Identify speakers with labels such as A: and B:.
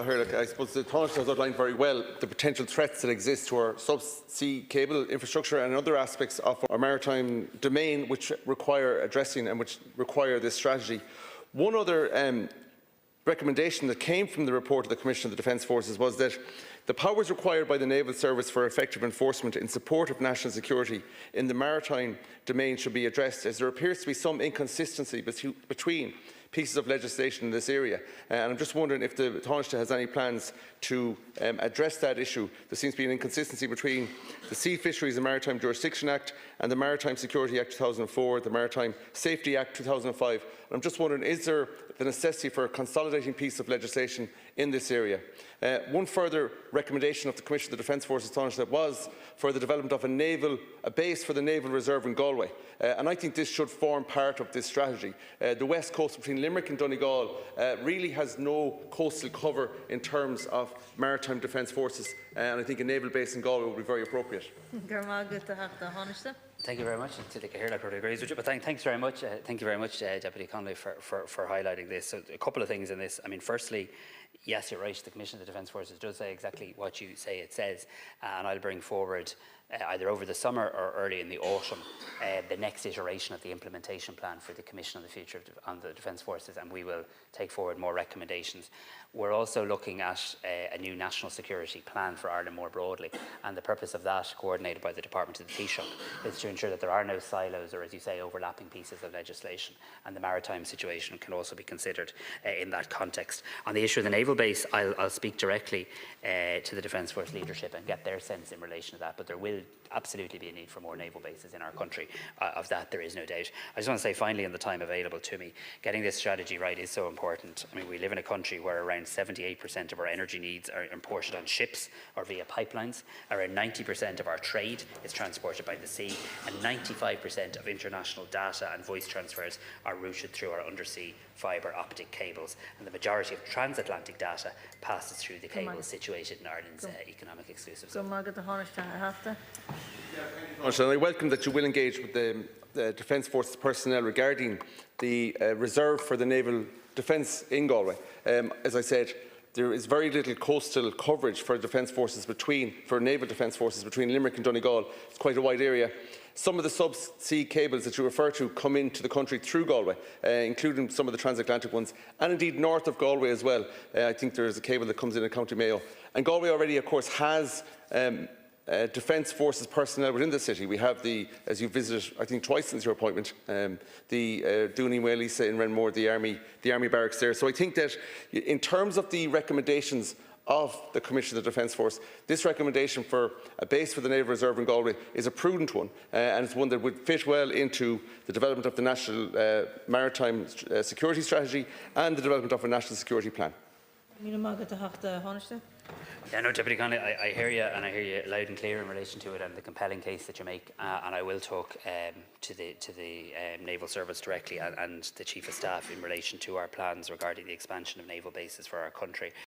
A: I suppose the Tánaiste has outlined very well the potential threats that exist to our subsea cable infrastructure and other aspects of our maritime domain which require addressing and which require this strategy. One other recommendation that came from the report of the Commission of the Defence Forces was that the powers required by the Naval Service for effective enforcement in support of national security in the maritime domain should be addressed, as there appears to be some inconsistency between pieces of legislation in this area. And I'm just wondering if the Tánaiste has any plans to address that issue. There seems to be an inconsistency between the Sea Fisheries and Maritime Jurisdiction Act and the Maritime Security Act 2004, the Maritime Safety Act 2005. And I'm just wondering, is there the necessity for a consolidating piece of legislation in this area? One further recommendation of the Commission of the Defence Forces Tánaiste was for the development of a base for the Naval Reserve in Galway. And I think this should form part of this strategy. The west coast between Limerick and Donegal really has no coastal cover in terms of maritime defence forces, and I think a naval base in Galway would be very appropriate.
B: Thank you very much. I probably agrees with you, but thanks very much. Thank you very much, Deputy Connolly, for highlighting this. So a couple of things in this. I mean, firstly, yes, you're right. The Commission of the Defence Forces does say exactly what you say it says, and I'll bring forward either over the summer or early in the autumn the next iteration of the implementation plan for the Commission on the Future of the Defence Forces, and we will take forward more recommendations. We're also looking at a new national security plan for Ireland more broadly, and the purpose of that, coordinated by the Department of the Taoiseach, is to ensure that there are no silos or, as you say, overlapping pieces of legislation, and the maritime situation can also be considered in that context. On the issue of the naval base, I'll speak directly to the Defence Force leadership and get their sense in relation to that, but there will absolutely be a need for more naval bases in our country. Of that, there is no doubt. I just want to say, finally, in the time available to me, getting this strategy right is so important. I mean, we live in a country where around 78% of our energy needs are imported on ships or via pipelines. Around 90% of our trade is transported by the sea, and 95% of international data and voice transfers are routed through our undersea fibre optic cables, and the majority of transatlantic data passes through the cables situated in Ireland's economic exclusive zone.
A: And I welcome that you will engage with the Defence Forces personnel regarding the reserve for the naval defence in Galway. As I said, there is very little coastal coverage for naval defence forces between Limerick and Donegal. It's quite a wide area. Some of the subsea cables that you refer to come into the country through Galway, including some of the transatlantic ones, and indeed north of Galway as well. I think there is a cable that comes in County Mayo. And Galway already, of course, has Defence Forces personnel within the city. We have as you visited, I think twice since your appointment, the Dooney Whalisa in Renmore, the army barracks there. So I think that in terms of the recommendations of the Commission of the Defence Force, this recommendation for a base for the Naval Reserve in Galway is a prudent one, and it's one that would fit well into the development of the National Maritime Security Strategy and the development of a National Security Plan.
B: Yeah, no, Deputy Connolly, I hear you, and I hear you loud and clear in relation to it and the compelling case that you make, and I will talk to the Naval Service directly and the Chief of Staff in relation to our plans regarding the expansion of naval bases for our country.